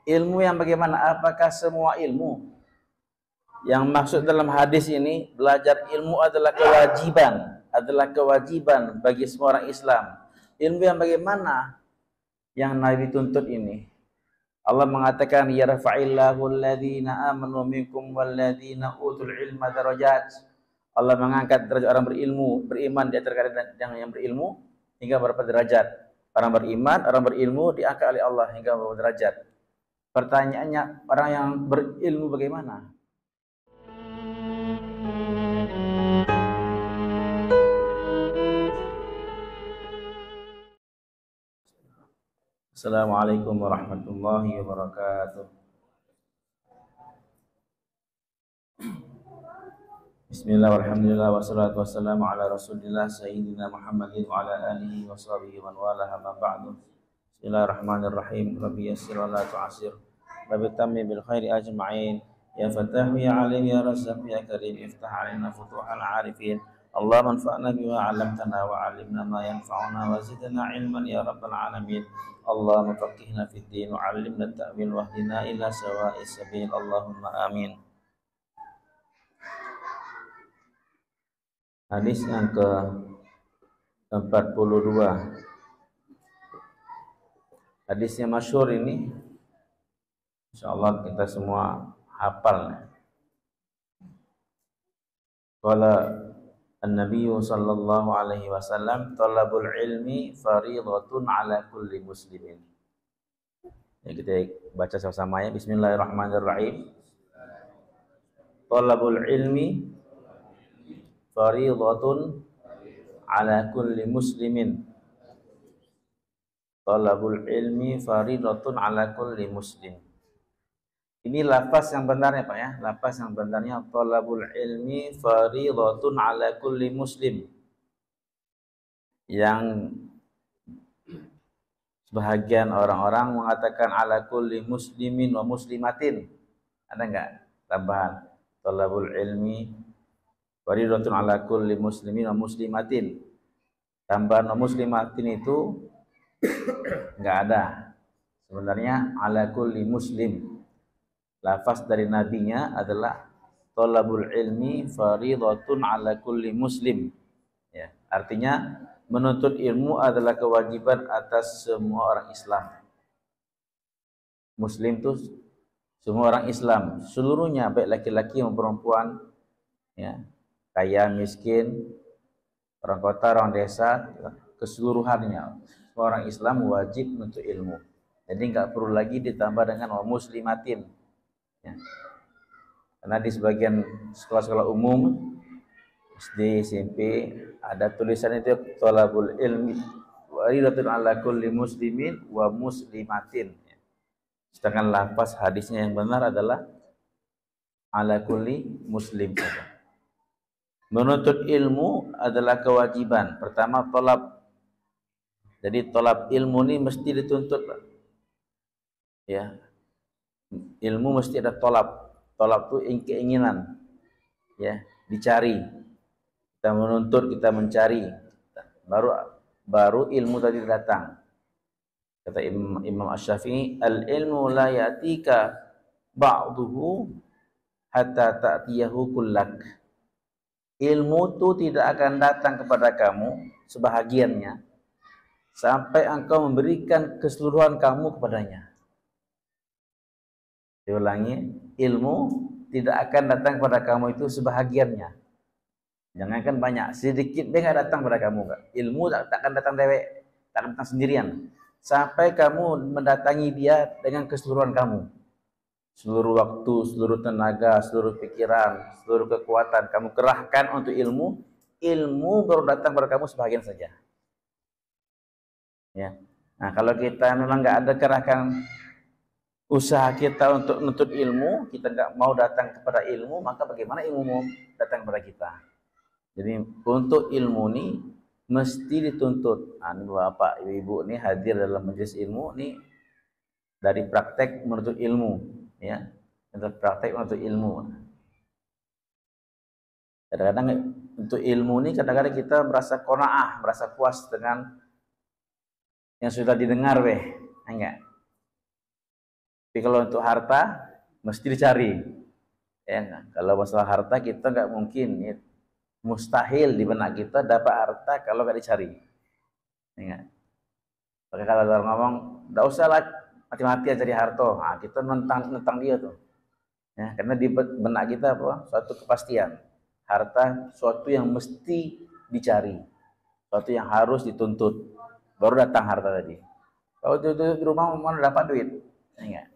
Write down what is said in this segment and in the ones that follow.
Ilmu yang bagaimana? Apakah semua ilmu? Yang maksud dalam hadis ini, belajar ilmu adalah kewajiban bagi semua orang Islam. Ilmu yang bagaimana yang Nabi tuntut ini? Allah mengatakan, yarfa'illahu alladhina amanu minkum walladzina utul ilma darajat. Allah mengangkat derajat orang berilmu, beriman di antara kalian yang berilmu hingga berapa derajat. Orang beriman, orang berilmu diangkat oleh Allah hingga berapa derajat. Pertanyaannya, orang yang berilmu bagaimana? Assalamualaikum warahmatullahi wabarakatuh. Bismillah, walhamdulillah, wassalatu wassalamu ala rasulillah sayyidina Muhammadin wa ala alihi wa sahbihi wa wala amma ba'du. Bismillahirrahmanirrahim. Rabbi yassir wa la tu'assir. Rabbi tammi bil khairi ajma'in. Ya Fatah, ya Alim, ya Razzaq, ya Karim, iftah alaina futuhal arifin. Allah manfa'na bima 'allamtana wa 'allimna ma yanfa'una wa zidna ilman ya rabbal alamin. Allah mafaqihna fid din wa 'allimna ta'wil wahdina ila sawa'is sabil. Allahumma amin. Hadis yang ke-42. Hadisnya masyhur ini, insyaallah kita semua hafal. Qala an-nabiy sallallahu alaihi wasallam, talabul ilmi fariidatun ala kulli muslimin. Ya, kita baca sama-sama ya. Bismillahirrahmanirrahim. Talabul ilmi fariidatun ala kulli muslimin. Talabul ilmi fariidatun ala kulli muslim. Ini lafaz yang benarnya Pak ya. Lafaz yang benarnya talabul ilmi fariidatun ala kulli muslim. Yang sebahagian orang-orang mengatakan ala kulli muslimin wa muslimatin. Ada enggak tambahan? Talabul ilmi fariidatun ala kulli muslimin wa muslimatin. Tambahan wa muslimatin itu enggak ada. Sebenarnya ala kulli muslim. Lafaz dari nabinya adalah talabul ilmi fariidatun ala kulli muslim. Ya, artinya menuntut ilmu adalah kewajiban atas semua orang Islam. Muslim itu semua orang Islam, seluruhnya, baik laki-laki maupun perempuan, ya, kaya, miskin, orang kota, orang desa, keseluruhannya. Semua orang Islam wajib menuntut ilmu. Jadi nggak perlu lagi ditambah dengan muslimatin. Ya. Karena di sebagian sekolah-sekolah umum SD, SMP ada tulisan itu talabul ilmi fariidatun ala kulli muslimin wa muslimatin. Sedangkan lafaz hadisnya yang benar adalah ala kulli muslim. Menuntut ilmu adalah kewajiban. Pertama talab. Jadi talab ilmu ini mesti dituntut. Ya. Ilmu mesti ada tolab. Tolab itu keinginan, ya, dicari. Kita menuntut, kita mencari, baru ilmu tadi datang. Kata Imam Asy-Syafi'i, al ilmu la yatika ba'duhu hatta ta'tiyahu kullak. Ilmu itu tidak akan datang kepada kamu sebahagiannya sampai engkau memberikan keseluruhan kamu kepadanya. Diulangi, ilmu tidak akan datang kepada kamu itu sebahagiannya. Jangankan banyak, sedikit dia nggak datang kepada kamu. Ilmu tak akan datang dewek, tak akan datang sendirian. Sampai kamu mendatangi dia dengan keseluruhan kamu. Seluruh waktu, seluruh tenaga, seluruh pikiran, seluruh kekuatan kamu kerahkan untuk ilmu. Ilmu baru datang kepada kamu sebahagian saja. Ya. Nah, kalau kita memang nggak ada kerahkan usaha kita untuk menuntut ilmu, kita nggak mau datang kepada ilmu, maka bagaimana ilmu mau datang kepada kita? Jadi untuk ilmu ini mesti dituntut. Nah, ini bapak, ibu-ibu ini hadir dalam majelis ilmu ini dari praktek menuntut ilmu, ya, dari praktek menuntut ilmu. Kadang-kadang untuk ilmu ini kadang-kadang kita merasa qanaah, merasa puas dengan yang sudah didengar, enggak. Tapi kalau untuk harta mesti dicari. Ya, kalau masalah harta kita nggak mungkin, ya, mustahil di benak kita dapat harta kalau nggak dicari. Ya. Maka kalau orang ngomong, nggak usah lah mati-matian cari harta, nah, kita nentang dia tuh. Ya, karena di benak kita apa? Suatu kepastian, harta suatu yang mesti dicari, suatu yang harus dituntut, baru datang harta tadi. Kalau di rumah mana dapat duit? Ya.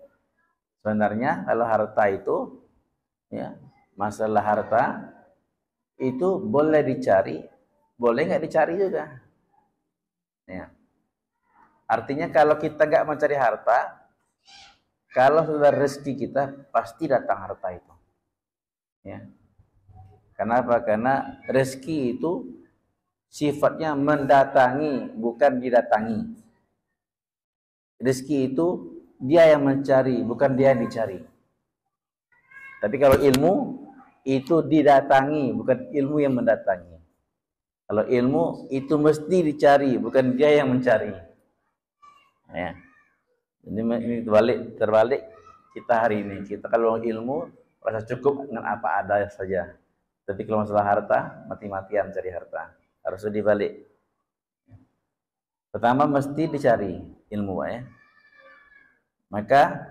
Sebenarnya kalau harta itu, ya, masalah harta itu boleh dicari, boleh nggak dicari juga. Ya. Artinya kalau kita nggak mencari harta, kalau sudah rezeki kita pasti datang harta itu. Ya. Kenapa? Karena rezeki itu sifatnya mendatangi, bukan didatangi. Rezeki itu dia yang mencari, bukan dia yang dicari. Tapi kalau ilmu itu didatangi, bukan ilmu yang mendatangi. Kalau ilmu itu mesti dicari, bukan dia yang mencari. Ya. Ini terbalik kita hari ini. Kita kalau ilmu rasa cukup dengan apa ada saja. Tapi kalau masalah harta, mati-matian cari harta. Harus dibalik. Pertama mesti dicari ilmu, ya. Maka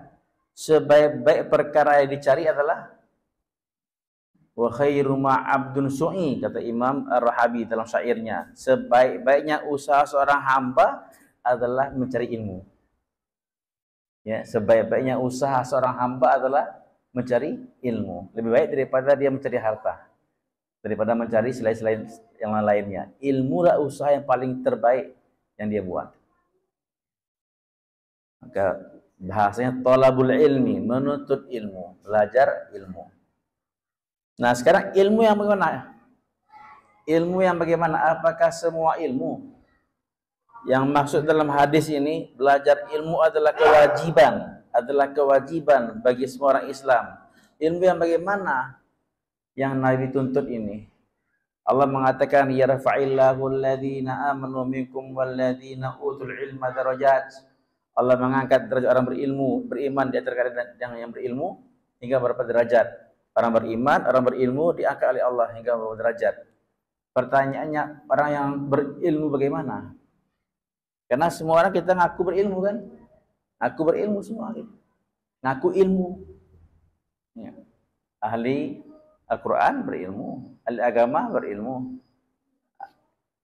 sebaik-baik perkara yang dicari adalah wa khairu ma 'abdun su'i, kata Imam Ar-Rahabi dalam syairnya. Sebaik-baiknya usaha seorang hamba adalah mencari ilmu. Ya, sebaik-baiknya usaha seorang hamba adalah mencari ilmu. Lebih baik daripada dia mencari harta, daripada mencari selain yang lainnya. Ilmu lah usaha yang paling terbaik yang dia buat. Maka bahasanya thalabul ilmi, menuntut ilmu, belajar ilmu. Nah, sekarang ilmu yang bagaimana? Ilmu yang bagaimana? Apakah semua ilmu? Yang maksud dalam hadis ini, belajar ilmu adalah kewajiban bagi semua orang Islam. Ilmu yang bagaimana yang Nabi tuntut ini? Allah mengatakan, yarfa'illahu alladhina amanu minkum walladzina utul ilma darajat. Allah mengangkat derajat orang berilmu, beriman di antara kalian yang berilmu hingga berapa derajat. Orang beriman, orang berilmu diangkat oleh Allah hingga berapa derajat. Pertanyaannya, orang yang berilmu bagaimana? Karena semua orang kita ngaku berilmu kan? Ngaku berilmu semua. Ngaku ilmu. Ya. Ahli Al-Quran berilmu. Ahli agama berilmu.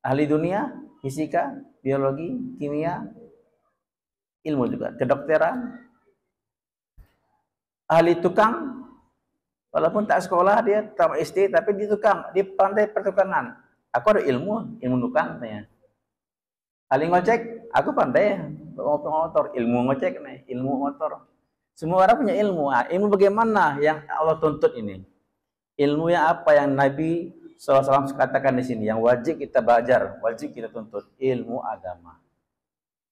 Ahli dunia, fisika, biologi, kimia, ilmu juga. Kedokteran. Ahli tukang. Walaupun tak sekolah, dia tamat SD, tapi dia tukang. Dia pandai pertukangan. Aku ada ilmu tukang katanya. Ahli ngocek, aku pandai motor, ilmu ngocek nih, ilmu motor. Semua orang punya ilmu. Nah, ilmu bagaimana yang Allah tuntut ini? Ilmu yang apa yang Nabi SAW katakan di sini, yang wajib kita belajar, wajib kita tuntut, ilmu agama.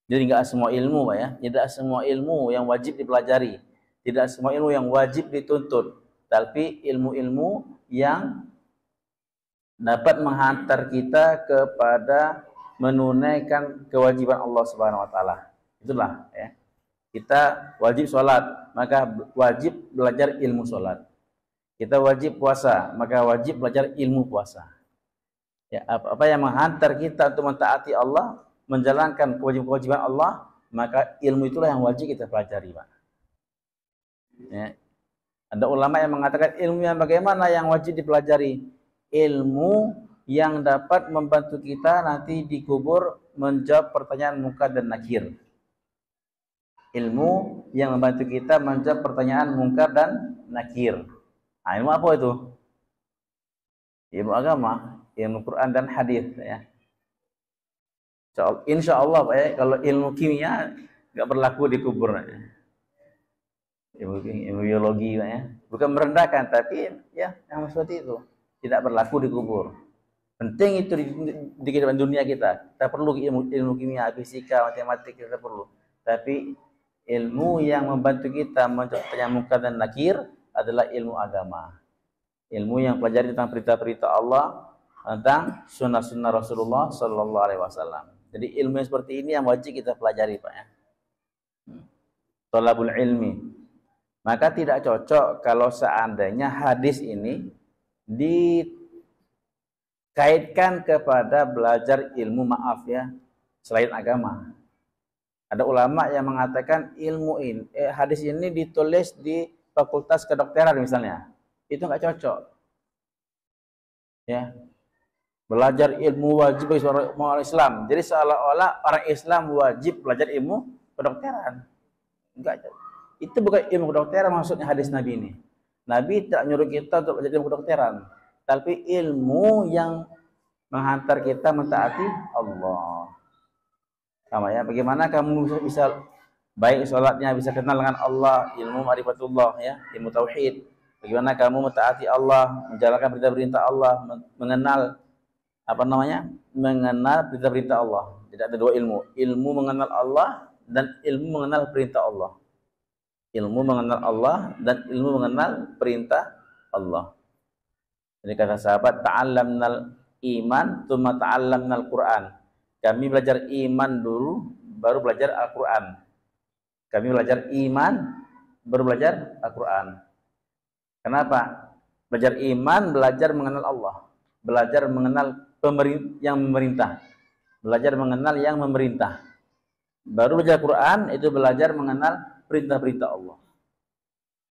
Jadi enggak semua ilmu, Pak, ya. Tidak semua ilmu yang wajib dipelajari, tidak semua ilmu yang wajib dituntut, tapi ilmu-ilmu yang dapat menghantar kita kepada menunaikan kewajiban Allah Subhanahu wa taala. Itulah, ya. Kita wajib sholat, maka wajib belajar ilmu sholat. Kita wajib puasa, maka wajib belajar ilmu puasa. Ya, apa yang menghantar kita untuk mentaati Allah, menjalankan kewajiban Allah, maka ilmu itulah yang wajib kita pelajari, Pak. Ya. Ada ulama yang mengatakan ilmu yang bagaimana yang wajib dipelajari? Ilmu yang dapat membantu kita nanti dikubur menjawab pertanyaan munkar dan nakir. Ilmu yang membantu kita menjawab pertanyaan munkar dan nakir. Nah, ilmu apa itu? Ilmu agama, ilmu Quran dan hadis, ya. Insya Allah, Pak, ya, kalau ilmu kimia nggak berlaku di kubur, ya. Ilmu biologi, Pak, ya. Bukan merendahkan, tapi ya yang seperti itu tidak berlaku di kubur. Penting itu di kehidupan dunia kita. Kita perlu ilmu kimia, fisika, matematika, kita perlu. Tapi ilmu yang membantu kita menjawab pertanyaan munkar dan nakir adalah ilmu agama. Ilmu yang pelajari tentang perintah-perintah Allah, tentang sunnah-sunnah Rasulullah Sallallahu Alaihi Wasallam. Jadi ilmu yang seperti ini yang wajib kita pelajari, Pak, ya. Thalabul ilmi, Maka tidak cocok kalau seandainya hadis ini dikaitkan kepada belajar ilmu, maaf ya, selain agama. Ada ulama yang mengatakan ilmu ini, hadis ini ditulis di fakultas kedokteran misalnya. Itu nggak cocok. Ya. Belajar ilmu wajib bagi orang Islam. Jadi seolah-olah orang Islam wajib belajar ilmu kedokteran. Enggak. Itu bukan ilmu kedokteran maksudnya hadis Nabi ini. Nabi tak nyuruh kita untuk belajar ilmu kedokteran, tapi ilmu yang menghantar kita mentaati Allah. Sama ya, bagaimana kamu bisa baik sholatnya, bisa kenal dengan Allah, ilmu ma'rifatullah ya, ilmu tauhid. Bagaimana kamu mentaati Allah, menjalankan perintah-perintah Allah, mengenal mengenal perintah-perintah Allah. Jadi ada dua ilmu, ilmu mengenal Allah dan ilmu mengenal perintah Allah. Ilmu mengenal Allah dan ilmu mengenal perintah Allah. Jadi kata sahabat, ta'allamnal iman tsumma ta'allamnal Qur'an. Kami belajar iman dulu baru belajar Al-Qur'an. Kami belajar iman baru belajar Al-Qur'an. Kenapa? Belajar iman, belajar mengenal Allah, belajar mengenal yang memerintah, belajar mengenal yang memerintah. Baru belajar Quran itu belajar mengenal perintah-perintah Allah.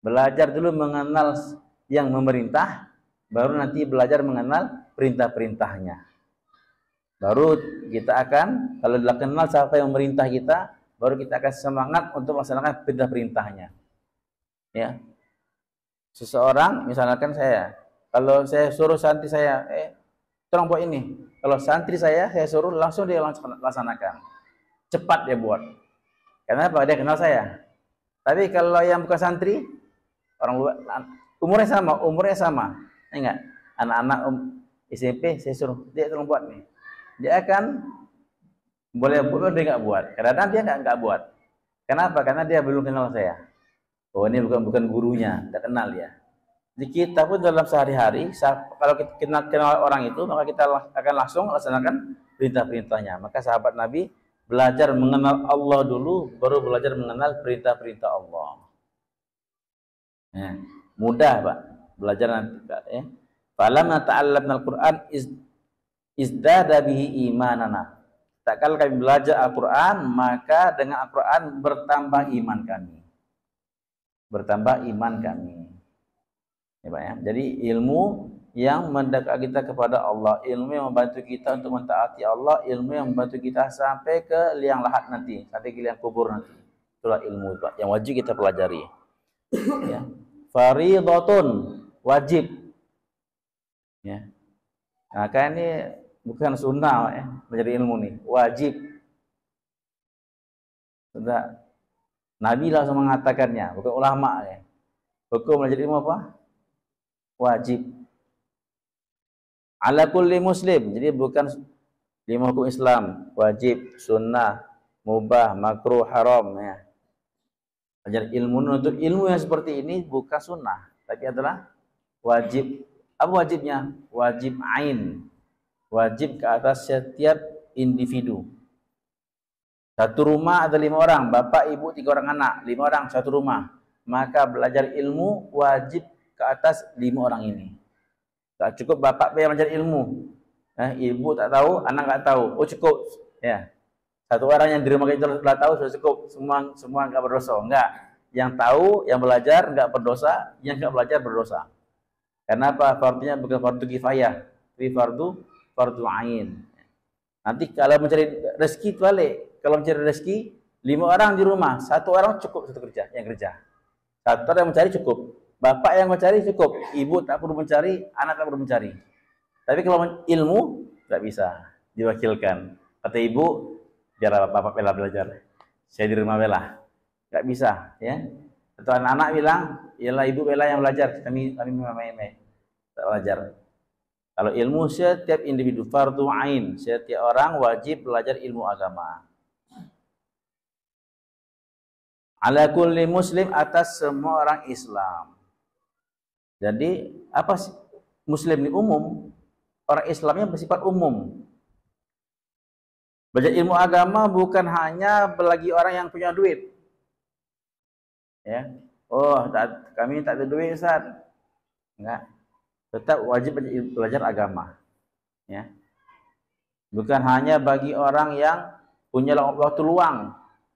Belajar dulu mengenal yang memerintah, baru nanti belajar mengenal perintah-perintahnya. Baru kita akan, kalau telah kenal siapa yang memerintah kita, baru kita akan semangat untuk melaksanakan perintah-perintahnya. Ya. Seseorang, misalkan saya, kalau saya suruh santri saya, tolong buat ini. Kalau santri saya suruh langsung dia laksanakan. Cepat dia buat. Kenapa? Dia kenal saya. Tapi kalau yang bukan santri, orang luar, umurnya sama. Enggak? Anak-anak SMP saya suruh, dia tolong buat nih. Dia akan boleh buat, dia nggak buat. Kadang-kadang dia nggak buat. Kenapa? Karena dia belum kenal saya. Oh, ini bukan gurunya, tidak kenal ya. Jadi kita pun dalam sehari-hari, kalau kita kenal orang itu, maka kita akan langsung laksanakan perintah-perintahnya. Maka sahabat Nabi belajar mengenal Allah dulu, baru belajar mengenal perintah-perintah Allah. Ya, mudah Pak, belajar nanti Pak. Ya. Falamma ta'allamna al-Qur'an izdada bihi imanana. Tak kala kami belajar Al-Quran, maka dengan Al-Quran bertambah iman kami. Bertambah iman kami. Ya, Pak, ya. Jadi ilmu yang mendekat kita kepada Allah, ilmu yang membantu kita untuk mentaati Allah, ilmu yang membantu kita sampai ke liang lahat nanti, sampai ke liang kubur nanti. Itulah ilmu Pak, yang wajib kita pelajari. Ya. Faridatun, wajib. Ya. Nah, kan ini bukan sunnah ya, belajar ilmu nih, wajib. Sudah Nabi langsung mengatakannya, bukan ulama ya. Hukum belajar ilmu apa? Wajib. Ala kulli muslim. Jadi bukan 5 hukum Islam, wajib, sunnah, mubah, makruh, haram ya. Belajar ilmu untuk ilmu yang seperti ini bukan sunnah, tapi adalah wajib. Apa wajibnya? Wajib ain. Wajib ke atas setiap individu. Satu rumah ada 5 orang, bapak, ibu, 3 orang anak, 5 orang satu rumah. Maka belajar ilmu wajib ke atas 5 orang ini. Tak cukup bapak yang belajar ilmu, ibu tak tahu, anak tak tahu. Oh cukup, ya. Satu orang yang di rumah kita telah tahu sudah cukup. Semua enggak berdosa, enggak. Yang tahu, yang belajar enggak berdosa, yang enggak belajar berdosa. Kenapa? Fardunya bukan fardu kifayah, tapi fardu ain. Nanti kalau mencari rezeki balik. Kalau mencari rezeki 5 orang di rumah, 1 orang cukup satu kerja, yang kerja. 1 orang yang mencari cukup. Bapak yang mencari cukup, ibu tak perlu mencari, anak tak perlu mencari. Tapi kalau ilmu tidak bisa diwakilkan. Kata ibu, biar bapak bela belajar, saya di rumah bela, nggak bisa, ya. Atau anak-anak bilang, ialah ibu bela yang belajar, kami tak belajar. Kalau ilmu setiap individu fardu ain, setiap orang wajib belajar ilmu agama. Ala kulli muslim, atas semua orang Islam. Jadi apa sih muslim ini? Umum. Orang Islamnya bersifat umum. Belajar ilmu agama bukan hanya bagi orang yang punya duit. Ya. Oh, kami tak ada duit Ustaz. Enggak. Tetap wajib belajar agama. Ya. Bukan hanya bagi orang yang punya waktu luang.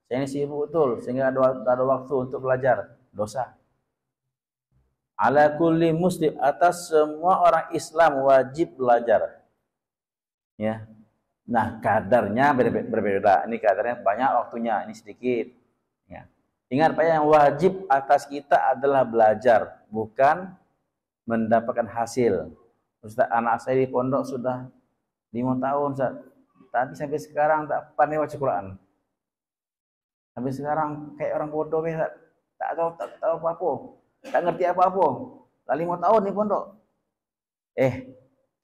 Saya ini sibuk betul sehingga ada waktu untuk belajar. Dosa. Ala kulli muslim, atas semua orang Islam wajib belajar. Ya. Nah, kadarnya berbeda. Ini kadarnya banyak, waktunya ini sedikit. Ya. Ingat Pak, yang wajib atas kita adalah belajar, bukan mendapatkan hasil. Ustaz, anak saya di pondok sudah 5 tahun, Ustaz. Tapi sampai sekarang tak pandai baca Quran. Sampai sekarang kayak orang bodoh, Ustaz. Tak tahu apa-apa. Tak ngerti apa-apa. Dah 5 tahun di pondok.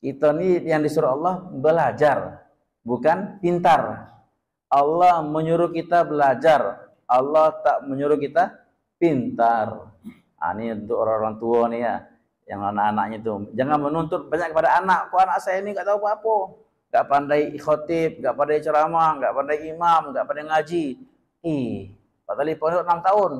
Kita ni yang disuruh Allah belajar, bukan pintar. Allah menyuruh kita belajar. Allah tak menyuruh kita pintar. Ini untuk orang-orang tua nih ya. Yang anak-anaknya itu jangan menuntut banyak kepada anak. Kok anak saya ini enggak tahu apa-apa, enggak pandai khotib, enggak pandai ceramah, enggak pandai imam, enggak pandai ngaji. Padahal di pondok 6 tahun.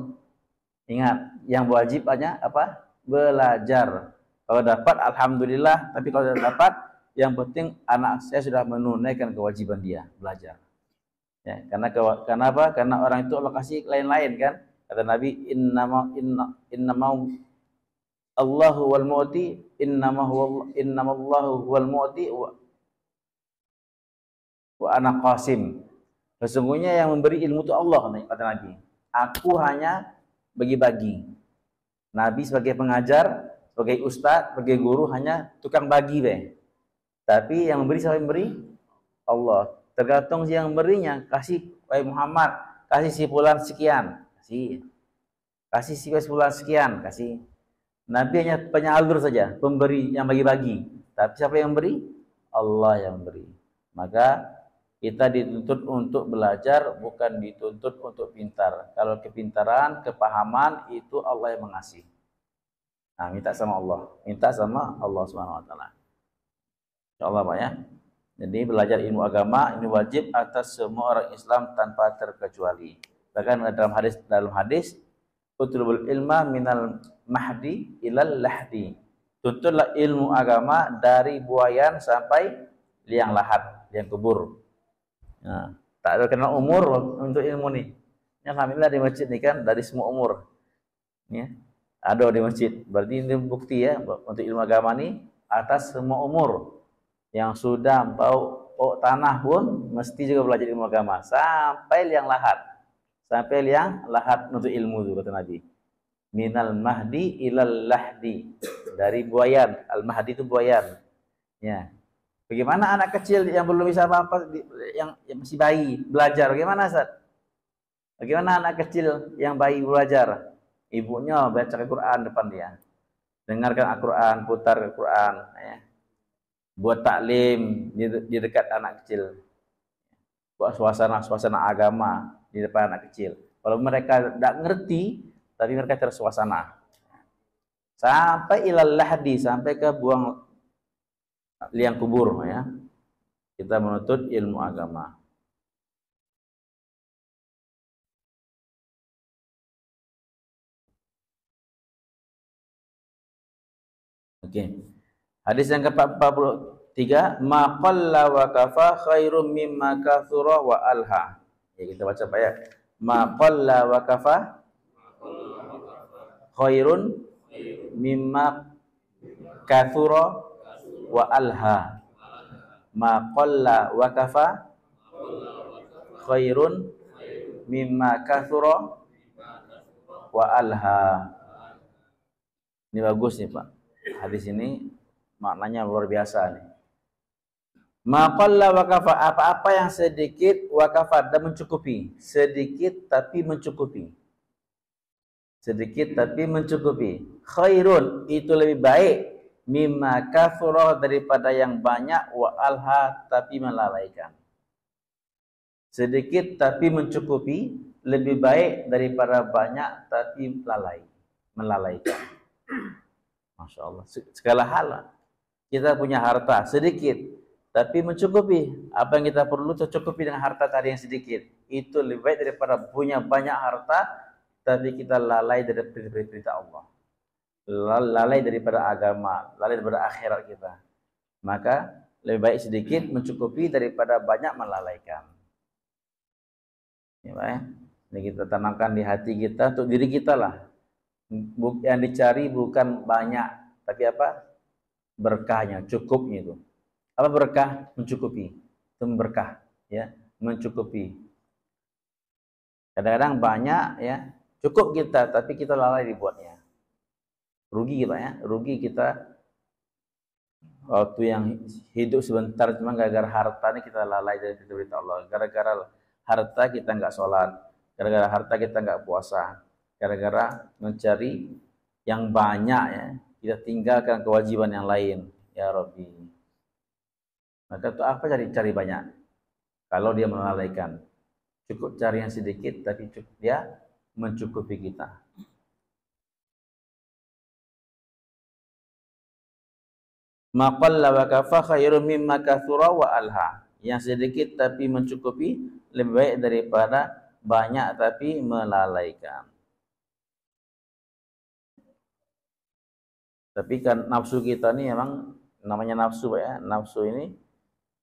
Ingat, yang wajib hanya apa? Belajar. Kalau dapat alhamdulillah, tapi kalau tidak dapat, yang penting anak saya sudah menunaikan kewajiban dia belajar. Ya, karena apa? Karena orang itu Allah kasih lain-lain kan. Kata Nabi, innama Allahu wal mu'ti, innamallahu wal mu'ti wa ana qasim. Sesungguhnya yang memberi ilmu itu Allah, kata Nabi. Aku hanya bagi-bagi. Nabi sebagai pengajar, sebagai ustaz, sebagai guru hanya tukang bagi be. Tapi yang memberi siapa yang memberi? Allah. Tergantung yang memberinya, kasih wahai Muhammad, kasih si fulan sekian, kasih. Kasih si fulan sekian, kasih. Nabi hanya penyalur saja, pemberi yang bagi-bagi. Tapi siapa yang memberi? Allah yang memberi. Maka kita dituntut untuk belajar, bukan dituntut untuk pintar. Kalau kepintaran, kepahaman itu Allah yang mengasih. Nah, minta sama Allah, minta sama Allah Subhanahu wa taala. Insyaallah Pak ya. Jadi belajar ilmu agama ini wajib atas semua orang Islam tanpa terkecuali. Bahkan dalam hadis utlubul ilma minal mahdi ilal lahdi. Tuntutlah ilmu agama dari buayan sampai liang lahat, liang kubur. Nah, tak ada kenal umur untuk ilmu ni. Alhamdulillah di masjid ni kan dari semua umur. Ya. Ada di masjid. Berarti ini bukti ya untuk ilmu agama ni atas semua umur. Yang sudah bau tanah pun mesti juga belajar ilmu agama sampai liang lahat. Sampai liang lahat untuk ilmu itu kata Nabi. Minal mahdi ilal lahdi. Dari buayan. Al-mahdi itu buayan. Ya. Bagaimana anak kecil yang belum bisa apa-apa, yang masih bayi belajar? Bagaimana Ustaz? Bagaimana anak kecil yang bayi belajar? Ibunya baca Al-Quran depan dia. Dengarkan Al-Quran, putar Al-Quran. Ya. Buat taklim di dekat anak kecil. Buat suasana agama di depan anak kecil. Kalau mereka tidak ngerti, tapi mereka tersuasana. Sampai ilal lahdi, sampai ke buang liang kubur ya. Kita menuntut ilmu agama. Oke. Hadis yang ke-43, ma qalla wa kafa khairum mimma kathura wa alha. Ya, kita baca Pak ya. Ma qalla wa kafa khairun mimma kathura wa alha. Ma qalla wa kafa khairun mimma kathura wa alha. Ini bagus nih Pak. Hadis ini maknanya luar biasa nih. Ma qalla wa kafa, apa-apa yang sedikit wa kafa dan mencukupi. Sedikit tapi mencukupi. Sedikit tapi mencukupi. Khairun, itu lebih baik mimma kathura, daripada yang banyak, wa alha, tapi melalaikan. Sedikit tapi mencukupi lebih baik daripada banyak tapi melalaikan. Masya Allah. Segala hal kita punya harta sedikit tapi mencukupi. Apa yang kita perlu tercukupi dengan harta tadi yang sedikit. Itu lebih baik daripada punya banyak harta tapi kita lalai dari perintah Allah, lalai daripada agama, lalai daripada akhirat kita, maka lebih baik sedikit mencukupi daripada banyak melalaikan. Ya, Pak, ya? Ini kita tanamkan di hati kita untuk diri kita lah. Yang dicari bukan banyak, tapi apa? Berkahnya, cukupnya itu. Apa berkah? Mencukupi. Itu berkah, ya, mencukupi. Kadang-kadang banyak, ya, cukup kita, tapi kita lalai dibuatnya. Rugi kita, ya, rugi kita. Waktu yang hidup sebentar cuma gara-gara harta ini kita lalai dari perintah Allah. Gara-gara harta kita nggak sholat, gara-gara harta kita nggak puasa, gara-gara mencari yang banyak, ya, kita tinggalkan kewajiban yang lain. Ya Rabbi. Maka itu apa cari banyak? Kalau dia melalaikan, cukup cari yang sedikit, tapi cukup dia mencukupi kita. Maqalla wa kafa khairun mimma kathura wa alha. Yang sedikit tapi mencukupi lebih baik daripada banyak tapi melalaikan. Tapi kan nafsu kita ini memang namanya nafsu, ya. Nafsu ini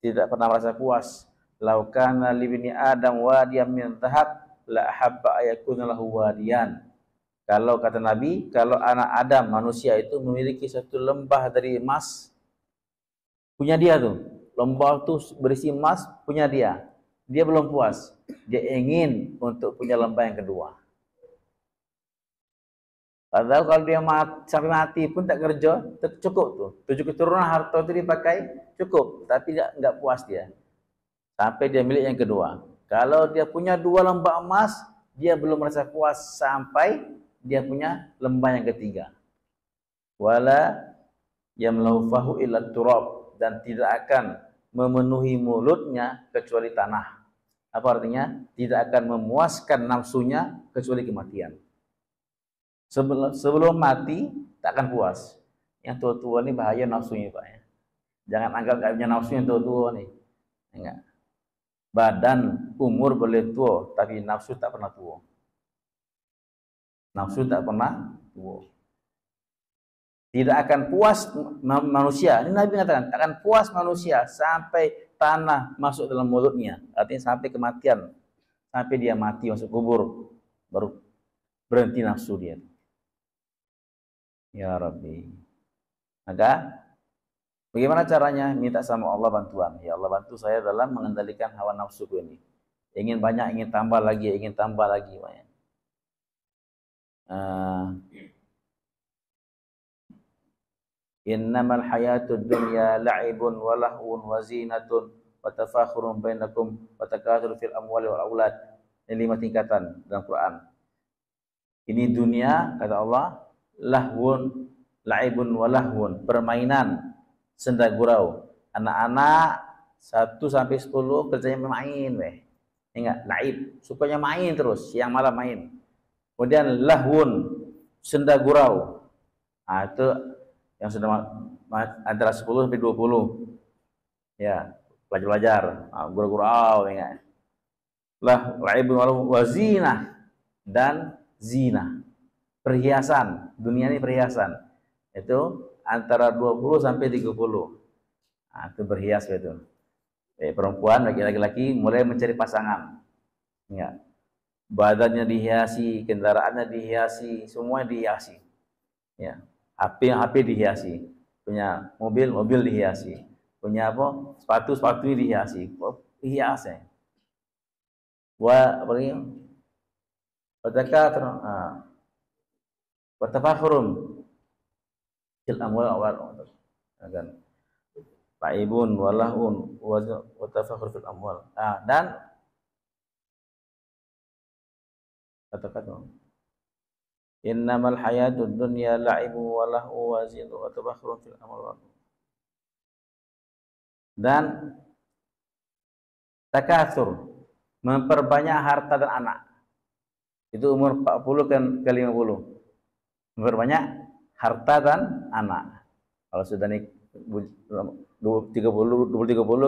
tidak pernah merasa puas. Lau kana li bani Adam wadiyan min dhahab la habba ayakuna lahu wadiyan. Kalau kata Nabi, kalau anak Adam manusia itu memiliki satu lembah dari emas, punya dia tuh, lembah tuh berisi emas, punya dia. Dia belum puas, dia ingin untuk punya lembah yang kedua. Padahal kalau dia sampai mati pun tak kerja, cukup tuh. 7 keturunan harta itu dipakai, cukup. Tapi nggak puas dia. Sampai dia milik yang kedua. Kalau dia punya 2 lembah emas, dia belum merasa puas sampai dia punya lembah yang ketiga. Wala yamlau fahu illa turab. Dan tidak akan memenuhi mulutnya kecuali tanah. Apa artinya? Tidak akan memuaskan nafsunya kecuali kematian. Sebelum mati tak akan puas. Yang tua-tua ini bahaya nafsunya, Pak, ya. Jangan anggap nggak punya nafsu yang tua-tua nih. Enggak. Badan umur boleh tua, tapi nafsu tak pernah tua. Nafsu tak pernah tua. Tidak akan puas manusia. Ini Nabi mengatakan, akan puas manusia sampai tanah masuk dalam mulutnya. Artinya sampai kematian. Sampai dia mati masuk kubur. Baru berhenti nafsu dia. Ya Rabbi. Maka bagaimana caranya? Minta sama Allah bantuan. Ya Allah, bantu saya dalam mengendalikan hawa nafsuku ini. Ingin banyak, ingin tambah lagi, ingin tambah lagi. Innamal hayatud dunya la'ibun wa lahwun wa zinatun wa tafakhurun bainakum wa takatsur fil amwali wal aulad. Ini 5 tingkatan dalam Quran. Ini dunia, kata Allah, lahwun, la'ibun wa lahwun, permainan, senda gurau. Anak-anak 1 sampai 10 kerjanya main, weh. Ingat, la'ib, sukanya main terus, siang malam main. Kemudian lahwun, senda gurau. Nah, itu yang sudah antara 10 sampai 20. Ya, belajar-belajar, gurau-gurau, ingat. La'ibun wa zinah, dan zina. Perhiasan, dunia ini perhiasan. Itu antara 20 sampai 30. Nah, itu berhias itu. Perempuan, laki-laki mulai mencari pasangan. Ingat. Badannya dihiasi, kendaraannya dihiasi, semua dihiasi. Ya. HP dihiasi, punya mobil dihiasi, punya apa? Sepatu dihiasi, hiasnya. Apa lagi? Watakatsur, watafakhurun fil amwal wal aulad. Faibun walahun watafakhur fil amwal. Dan kata-kata innamal hayatud dunya la'ibu wa lahu wa zinatu wa tabakhurun fil amwal. Dan takatsur, memperbanyak harta dan anak. Itu umur 40 ke 50. Memperbanyak harta dan anak. Kalau sudah 30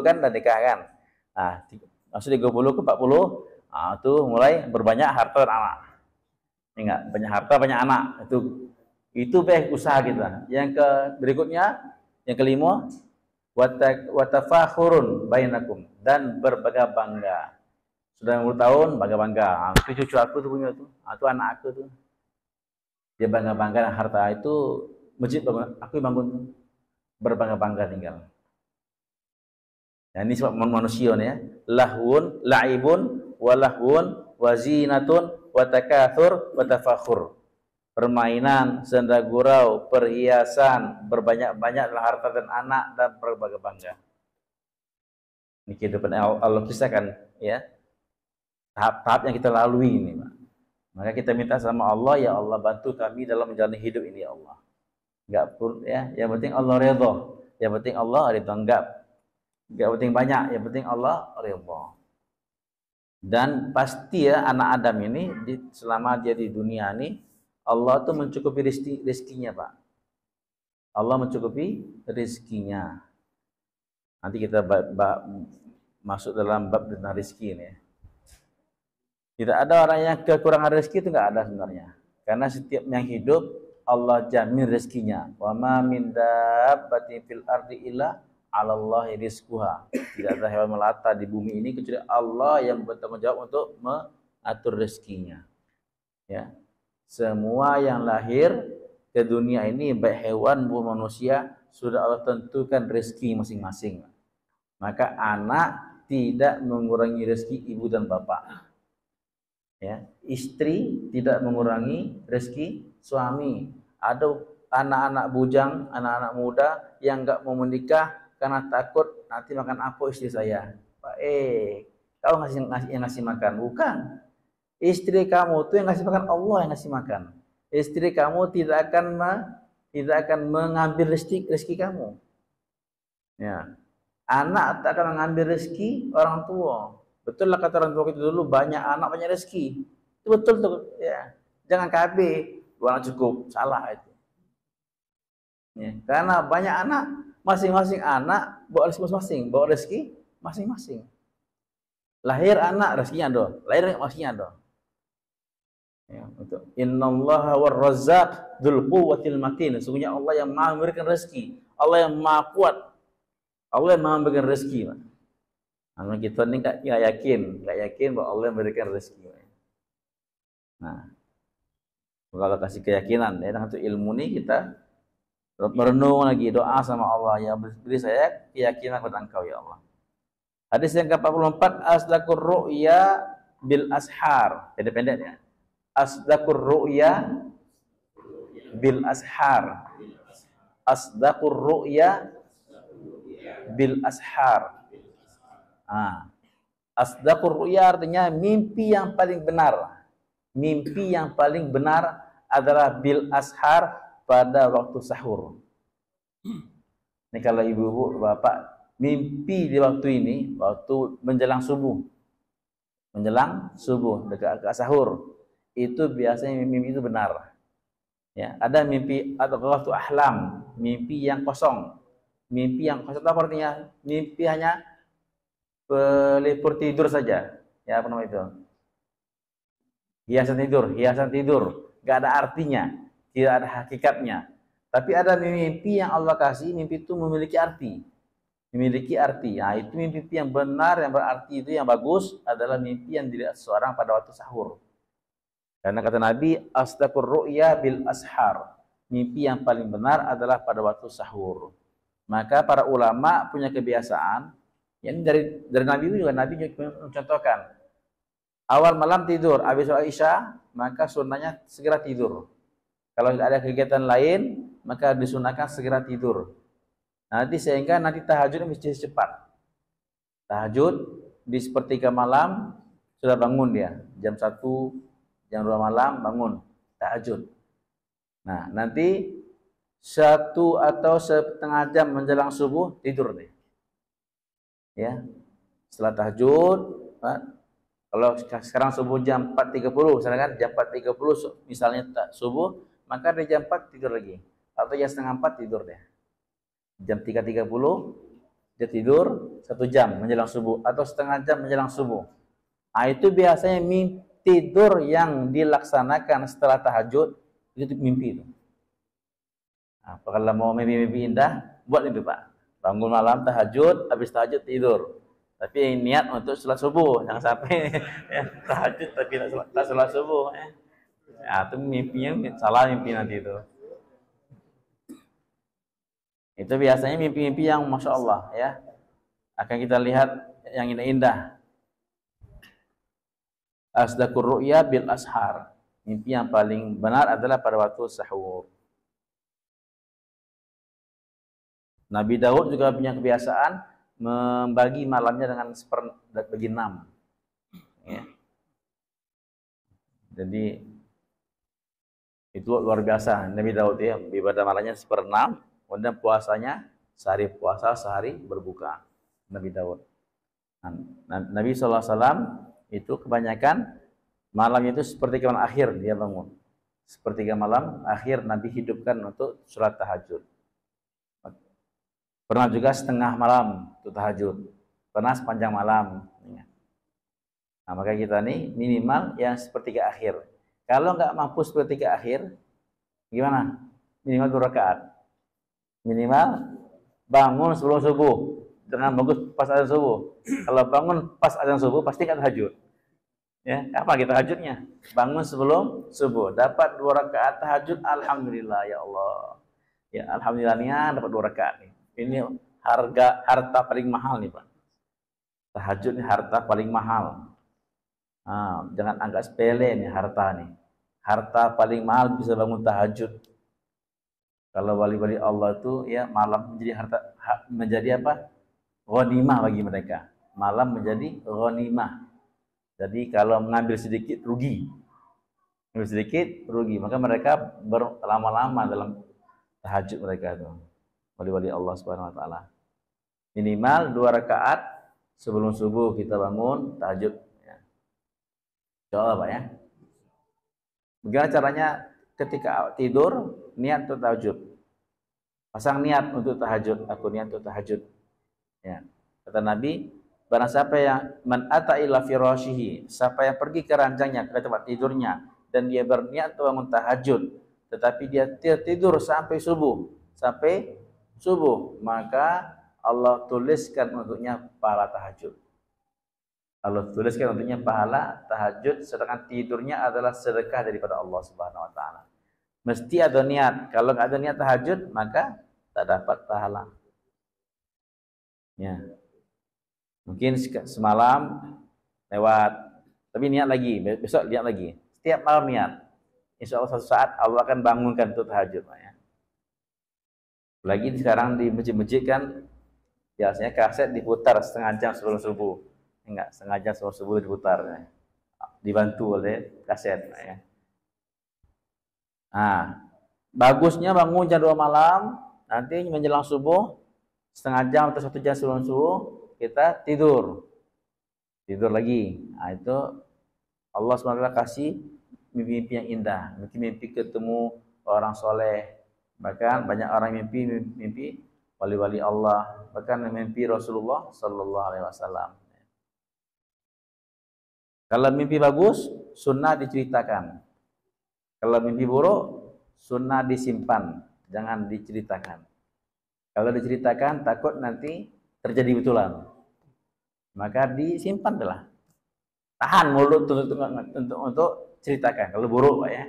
kan dan nikah kan. Nah, maksud 30 ke 40, itu mulai berbanyak harta dan anak. Ingat, banyak harta, banyak anak. Itu baik usaha kita. Yang berikutnya, yang kelima, watafakhurun bainakum, dan berbangga-bangga. Sudah 10 tahun bangga-bangga. Itu cucu aku tuh punya tuh. Itu anak aku tuh. Dia bangga-bangga dengan harta itu, masjid aku bangun, berbangga-bangga tinggal. Nah, ini sebab manusia ya. Lahun, la'ibun, walahun, wazinatun, watakathur, watafakhur. Permainan, senda gurau, perhiasan, berbanyak-banyak harta dan anak, dan berbangga-bangga. Ini kehidupan Allah kisahkan ya. Tahap-tahap yang kita lalui ini, Pak. Maka kita minta sama Allah, ya Allah bantu kami dalam menjalani hidup ini ya Allah. Enggak pun ya, yang penting Allah redha. Yang penting Allah redha, enggak penting banyak, yang penting Allah redha. Dan pasti ya anak Adam ini selama dia di dunia ini Allah tuh mencukupi rezekinya, Pak. Allah mencukupi rezekinya. Nanti kita masuk dalam bab tentang rezeki ini ya. Tidak ada orang yang kekurangan rezeki, itu enggak ada sebenarnya. Karena setiap yang hidup Allah jamin rezekinya. Wa ma min dabbatin fil ardi illa 'alallahi rizquha. Tidak ada hewan melata di bumi ini kecuali Allah yang bertanggung jawab untuk mengatur rezekinya. Ya. Semua yang lahir ke dunia ini baik hewan maupun manusia sudah Allah tentukan rezeki masing-masing. Maka anak tidak mengurangi rezeki ibu dan bapak. Ya, istri tidak mengurangi rezeki suami. Ada anak-anak bujang, anak-anak muda yang enggak mau menikah karena takut nanti makan apa istri saya. Pak, kau ngasih makan? Bukan. Istri kamu tuh yang ngasih makan, Allah yang ngasih makan. Istri kamu tidak akan mengambil rezeki kamu. Ya. Anak tak akan mengambil rezeki orang tua. Betul lah kata orang tua kita dulu, banyak anak banyak rezeki. Itu betul tuh ya. Jangan KB, dua anak cukup. Salah itu. Ya, karena banyak anak, masing-masing anak bawa rezeki masing-masing, bawa rezeki masing-masing. Lahir anak rezekinya ada, lahir rezekinya ada. Ya, betul. Innallaha war-razzaq dzul quwwatil matin. Sesungguhnya Allah yang Maha memberikan rezeki, Allah yang Maha kuat. Allah yang Maha memberikan rezeki, Pak. Karena kita ini nggak yakin bahwa Allah yang memberikan rezeki. Nah, kalau kasih keyakinan, ya, dengan itu ilmu ini kita merenung lagi, doa sama Allah, ya beri saya keyakinan kepada Engkau ya Allah. Hadis yang ke-44, asdaqur ru'ya bil ashar. Pendek-pendek ya. Asdaqur ru'ya bil ashar. Asdaqur ru'ya bil ashar. Asdaqur ru'ya artinya mimpi yang paling benar. Mimpi yang paling benar adalah bil ashar, pada waktu sahur. Ini kalau ibu-ibu, bapak mimpi di waktu ini, waktu menjelang subuh. Menjelang subuh, dekat sahur. Itu biasanya mimpi itu benar. Ya, ada mimpi atau waktu ahlam, mimpi yang kosong. Mimpi yang kosong apa artinya? Mimpi hanya pelipur tidur saja. Ya, apa nama itu? Hiasan tidur, enggak ada artinya, tidak ada hakikatnya. Tapi ada mimpi yang Allah kasih, mimpi itu memiliki arti. Memiliki arti. Nah, itu mimpi yang benar, yang berarti, itu yang bagus adalah mimpi yang dilihat seseorang pada waktu sahur. Karena kata Nabi, asdaqur ru'ya bil ashar. Mimpi yang paling benar adalah pada waktu sahur. Maka para ulama punya kebiasaan, yang dari Nabi juga, Nabi juga mencontohkan. Awal malam tidur, habis sholat Isya, maka sunnahnya segera tidur. Kalau tidak ada kegiatan lain, maka disunahkan segera tidur. Nanti sehingga nanti tahajud mesti cepat. Tahajud di sepertiga malam sudah bangun dia, jam 1, jam 2 malam bangun tahajud. Nah, nanti 1 atau setengah jam menjelang subuh tidur deh. Ya. Setelah tahajud, kalau sekarang subuh jam 4.30, misalkan jam 4.30 misalnya subuh, maka di jam 4 tidur lagi. Atau jam setengah 4 tidur deh. Jam 3.30 dia tidur 1 jam menjelang subuh atau setengah jam menjelang subuh. Nah, itu biasanya tidur yang dilaksanakan setelah tahajud itu mimpi itu. Nah, kalau mau mimpi-mimpi indah, buat mimpi Pak. Bangun malam tahajud, habis tahajud tidur. Tapi niat untuk salat subuh, jangan sampai ya, tahajud tapi tak salat subuh. Ya, itu mimpinya salah mimpi nanti itu. Itu biasanya mimpi-mimpi yang masya Allah ya. Akan kita lihat yang indah. Asdaqur ru'ya bil ashar. Mimpi yang paling benar adalah pada waktu sahur. Nabi Daud juga punya kebiasaan membagi malamnya dengan bagi 6. Ya. Jadi itu luar biasa Nabi Daud ya, ibadah malamnya 1/6, kemudian puasanya sehari puasa, sehari berbuka. Nabi Daud. Nabi SAW itu kebanyakan malamnya itu sepertiga malam akhir dia bangun. Sepertiga malam akhir Nabi hidupkan untuk sholat tahajud. Pernah juga setengah malam untuk tahajud. Pernah sepanjang malam. Nah, maka kita nih minimal yang sepertiga akhir. Kalau nggak mampu sepertiga akhir, gimana? Minimal 2 rakaat. Minimal bangun sebelum subuh. Jangan bagus pas azan subuh. Kalau bangun pas azan subuh pasti nggak tahajud. Ya, apa kita tahajudnya? Bangun sebelum subuh, dapat 2 rakaat tahajud, alhamdulillah ya Allah. Ya, alhamdulillahnya dapat 2 rakaat nih. Ini harta paling mahal nih Pak. Tahajud ini harta paling mahal. Nah, jangan anggap sepele nih harta nih. Harta paling mahal bisa bangun tahajud. Kalau wali-wali Allah itu ya malam menjadi apa? Ghanimah bagi mereka. Malam menjadi ghanimah. Jadi kalau mengambil sedikit rugi. Mengambil sedikit rugi, maka mereka berlama-lama dalam tahajud mereka itu. Wali-wali Allah Subhanahu wa taala. Minimal 2 rakaat sebelum subuh kita bangun tahajud ya. Insyaallah Pak ya. Bagaimana caranya ketika tidur niat untuk tahajud. Pasang niat untuk tahajud, aku niat untuk tahajud. Ya. Kata Nabi, barang siapa yang man ata ila firashihi, siapa yang pergi ke ranjangnya, ke tempat tidurnya dan dia berniat untuk bangun tahajud, tetapi dia tidur sampai subuh, maka Allah tuliskan untuknya pahala tahajud. Allah tuliskan untuknya pahala tahajud, sedangkan tidurnya adalah sedekah daripada Allah Subhanahu wa taala. Mesti ada niat. Kalau nggak ada niat tahajud, maka tak dapat pahala. Ya. Mungkin semalam lewat, tapi niat lagi, besok niat lagi. Setiap malam niat. Insya Allah suatu saat Allah akan bangunkan untuk tahajud. Ya. Lagi sekarang di masjid-masjid kan biasanya kaset diputar setengah jam sebelum subuh. Enggak, setengah jam sebelum subuh diputar. Ya. Dibantu oleh kaset. Ya. Nah, bagusnya bangun jam 2 malam, nanti menjelang subuh, setengah jam atau 1 jam sebelum subuh, kita tidur lagi. Nah, itu Allah SWT kasih mimpi yang indah, mimpi ketemu orang soleh. Bahkan banyak orang mimpi wali-wali Allah, bahkan mimpi Rasulullah Sallallahu Alaihi Wasallam. Kalau mimpi bagus, sunnah diceritakan. Kalau mimpi buruk, sunnah disimpan, jangan diceritakan. Kalau diceritakan, takut nanti terjadi betulan. Maka disimpan adalah. Tahan mulut untuk ceritakan. Kalau buruk Pak ya.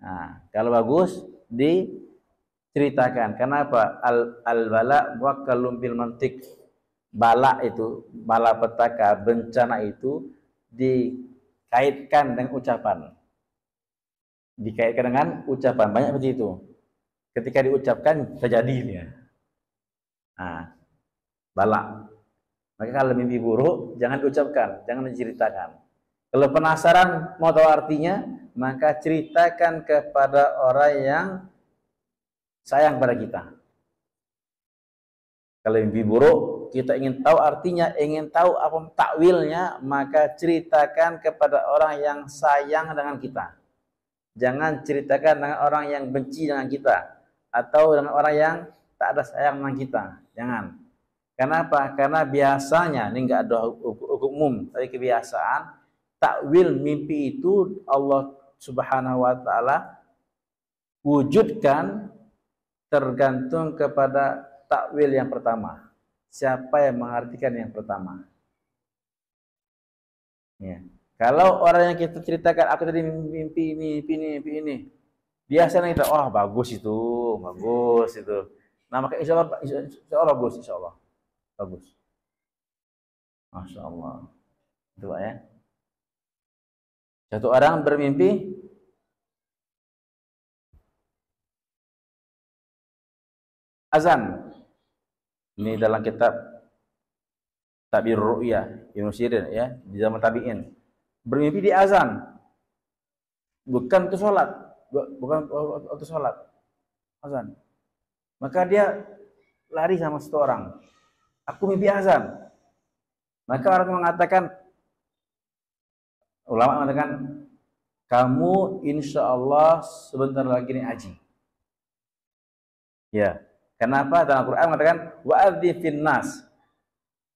Nah, kalau bagus diceritakan. Kenapa? Al-bala muwakkalun bil mantiq. Bala itu, malapetaka, bencana itu dikaitkan dengan ucapan. Dikaitkan dengan ucapan. Banyak seperti itu. Ketika diucapkan terjadi dia. Nah, bala. Maka kalau mimpi buruk jangan diucapkan, jangan diceritakan. Kalau penasaran mau tahu artinya, maka ceritakan kepada orang yang sayang pada kita. Kalau mimpi buruk, kita ingin tahu artinya, ingin tahu apa takwilnya, maka ceritakan kepada orang yang sayang dengan kita. Jangan ceritakan dengan orang yang benci dengan kita, atau dengan orang yang tak ada sayang dengan kita. Jangan. Kenapa? Karena biasanya, ini enggak ada hukum umum, tapi kebiasaan, takwil mimpi itu Allah Subhanahu wa taala wujudkan tergantung kepada takwil yang pertama. Siapa yang mengartikan yang pertama? Ya. Kalau orang yang kita ceritakan, aku tadi mimpi ini, biasanya kita, oh bagus itu. Nah maka insya Allah bagus. Masya Allah. Itu ya. Satu orang bermimpi azan. Ini dalam kitab Ta'bir Ru'ya Ibnu Sirin ya, di zaman tabi'in. Bermimpi di azan. Bukan untuk sholat, azan. Maka dia lari sama satu orang. Aku mimpi azan. Maka orang mengatakan, ulama mengatakan, kamu insya Allah sebentar lagi nih haji. Ya, kenapa? Dalam Al-Quran mengatakan, wa'adzi finnas.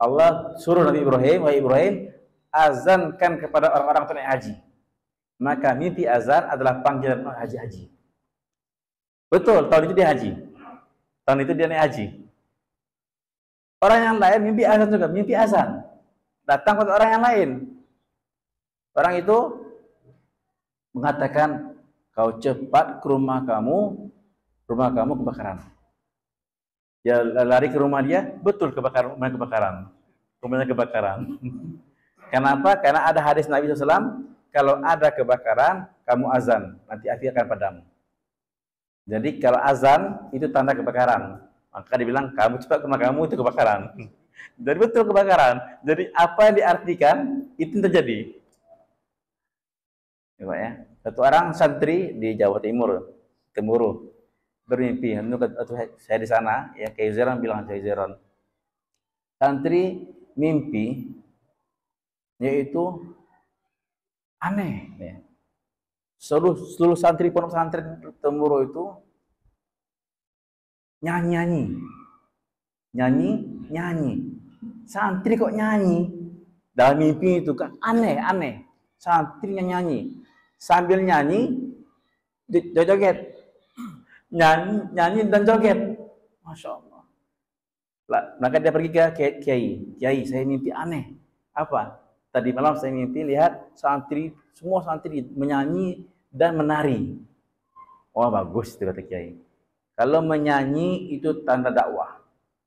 Allah suruh Nabi Ibrahim, wahai Ibrahim, azankan kepada orang-orang untuk naik haji. Maka mimpi azan adalah panggilan haji. Betul, tahun itu dia haji. Tahun itu dia naik haji. Orang yang lain mimpi azan juga, mimpi azan. Datang kepada orang yang lain. Orang itu mengatakan, kau cepat ke rumah kamu kebakaran. Dia lari ke rumah dia, betul kebakaran. Rumahnya kebakaran. Kenapa? Karena ada hadis Nabi SAW, kalau ada kebakaran, kamu azan, nanti api akan padam. Jadi kalau azan, itu tanda kebakaran. Maka dibilang, kamu cepat ke rumah kamu, itu kebakaran. Jadi betul kebakaran. Jadi apa yang diartikan, itu terjadi. Ya. Satu orang santri di Jawa Timur, Temuruh, bermimpi. Saya di sana, ya Kaizeron bilang Kaizeron. Santri mimpi, yaitu aneh. Ya. Seluruh santri pondok pesantren Temuruh itu nyanyi. Santri kok nyanyi? Dalam mimpi itu kan aneh. Santrinya nyanyi. Sambil nyanyi, joget. Nyanyi dan joget. Masya Allah. Maka dia pergi ke Kiai, saya mimpi aneh. Apa? Tadi malam saya mimpi lihat semua santri menyanyi dan menari. Oh bagus, itu kata Kiai. Kalau menyanyi itu tanda dakwah.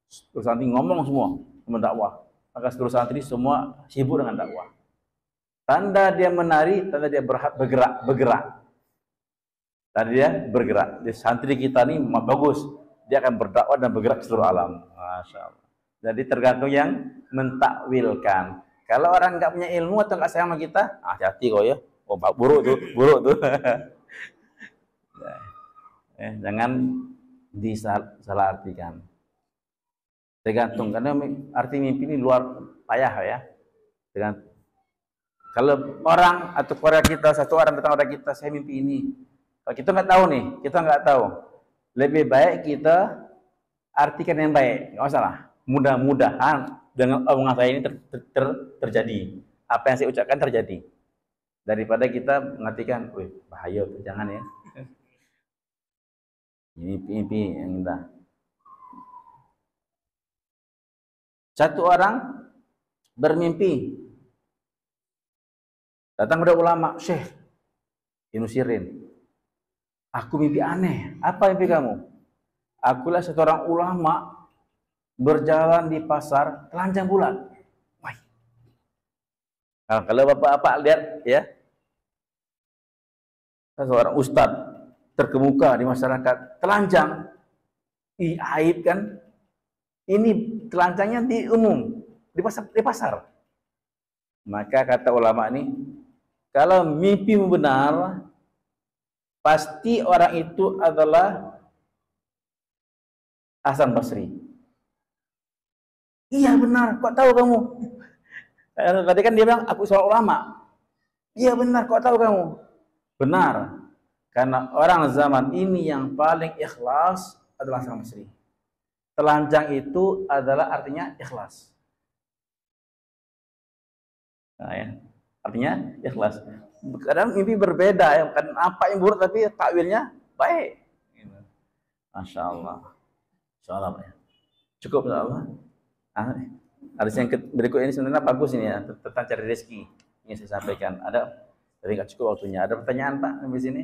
Seluruh santri ngomong semua mendakwah. Maka seluruh santri semua sibuk dengan dakwah. Tanda dia menari, tanda dia bergerak. Tanda dia bergerak. Jadi santri kita ini bagus. Dia akan berdakwah dan bergerak ke seluruh alam. Masya Allah. Jadi tergantung yang mentakwilkan. Kalau orang nggak punya ilmu atau nggak sayang sama kita, hati-hati kok ya. Oh buruk tuh. Jangan disalah artikan. Tergantung, karena arti mimpi ini luar payah ya. Kalau orang atau keluarga kita, satu orang datang kepada kita, saya mimpi ini. Kalau kita nggak tahu. Lebih baik kita artikan yang baik, nggak masalah. Mudah-mudahan dengan omongan saya ini terjadi. Apa yang saya ucapkan terjadi. Daripada kita mengartikan, wih bahaya, jangan ya. Ini mimpi yang indah. Satu orang bermimpi. Datang kepada ulama, Syekh Ibnu Sirin. Aku mimpi aneh. Apa mimpi kamu? Akulah satu orang ulama berjalan di pasar telanjang bulat. Wah. Nah, kalau bapak-bapak lihat ya, seorang ustadz terkemuka di masyarakat telanjang, aib kan? Ini telanjangnya di umum, di pasar. Maka kata ulama ini, kalau mimpimu benar, pasti orang itu adalah Hasan Basri. Iya benar, kok tahu kamu? Tadi kan dia bilang, aku seorang ulama. Iya benar, kok tahu kamu? Benar, karena orang zaman ini yang paling ikhlas adalah Hasan Basri. Telanjang itu adalah artinya ikhlas. Nah, ya. Artinya ikhlas. Kadang mimpi berbeda, ya. Kan apa yang buruk tapi takwilnya baik. Masya Allah. Insya Allah, Pak. Cukup, Insya Allah. Hadis yang berikut ini sebenarnya bagus ini ya, tentang cari rezeki. Ini saya sampaikan. Ada, tapi nggak cukup waktunya. Ada pertanyaan Pak di sini?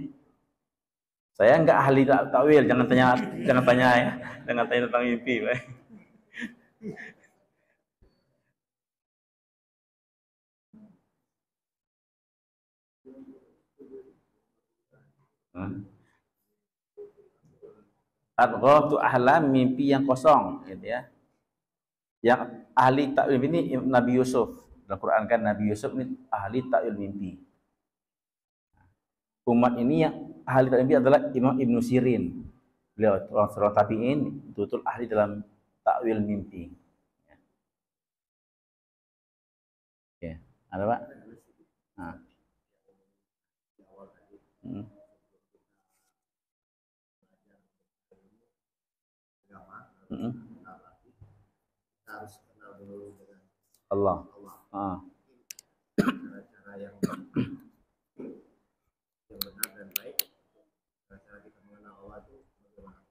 Saya nggak ahli takwil, jangan tanya ya, jangan tanya tentang mimpi, Pak. Adghatu ahlam, mimpi yang kosong, gitu ya. Yang ahli takwil ini Nabi Yusuf. Dalam Quran kan Nabi Yusuf ini ahli takwil mimpi. Umat ini yang ahli takwil mimpi adalah Imam Ibnu Sirin. Beliau orang tabi'in, betul ahli dalam takwil mimpi. Ya, ada Pak? Nah. Harus kenal dulu dengan Allah. Cara-cara yang benar dan baik. Cara kita mengenal Allah itu bagaimana?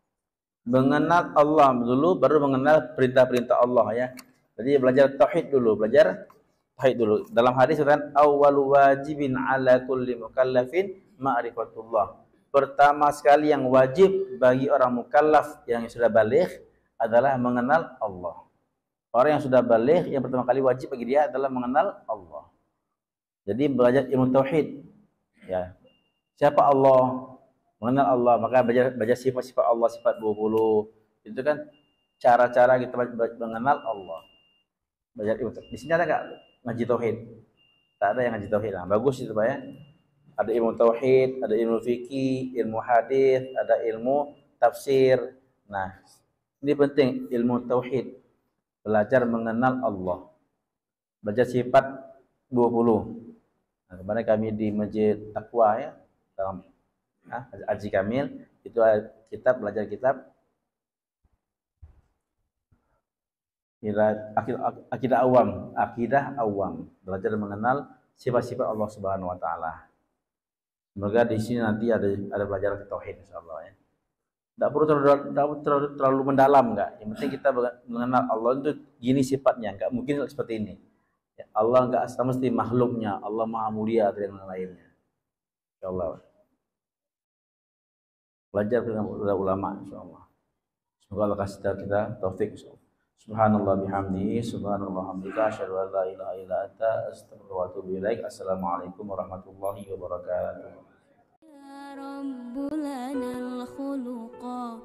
Mengenal Allah dulu, baru mengenal perintah-perintah Allah ya. Jadi belajar tauhid dulu, Dalam hadis kan awwalu wajibin ala kulli mukallafin ma'rifatullah. Pertama sekali yang wajib bagi orang mukallaf yang sudah baligh adalah mengenal Allah. Orang yang sudah baligh yang pertama kali wajib bagi dia adalah mengenal Allah. Jadi belajar ilmu tauhid. Ya. Siapa Allah? Mengenal Allah, maka belajar sifat-sifat Allah, sifat 20. Itu kan cara-cara kita mengenal Allah. Belajar ilmu. Di sini ada enggak ngaji tauhid? Tak ada yang ngaji tauhid. Nah, bagus itu Pak ya. Ada ilmu tauhid, ada ilmu fikih, ilmu hadis, ada ilmu tafsir. Nah, ini penting ilmu tauhid. Belajar mengenal Allah. Belajar sifat 20. Nah, kemarin kami di Masjid Taqwa ya, dalam Haji Kamil, itu belajar kitab akidah awam, belajar mengenal sifat-sifat Allah Subhanahu wa taala. Semoga di sini nanti ada pelajaran tauhid insyaallah ya. Tidak perlu terlalu mendalam enggak. Yang penting kita mengenal Allah itu gini sifatnya, enggak mungkin seperti ini. Ya, Allah enggak mesti makhluknya, Allah Maha Mulia dari yang lainnya. Insyaallah. Belajar dengan ulama insyaallah. Semoga Allah kasih kita taufik insyaallah. Subhanallah bihamdihi, subhanallah hamdika, asyhadu an la ilaha illa anta, astaghfiruka wa atubu ilaik. Assalamualaikum warahmatullahi wabarakatuh. Ya Rabbul lanal khuluqa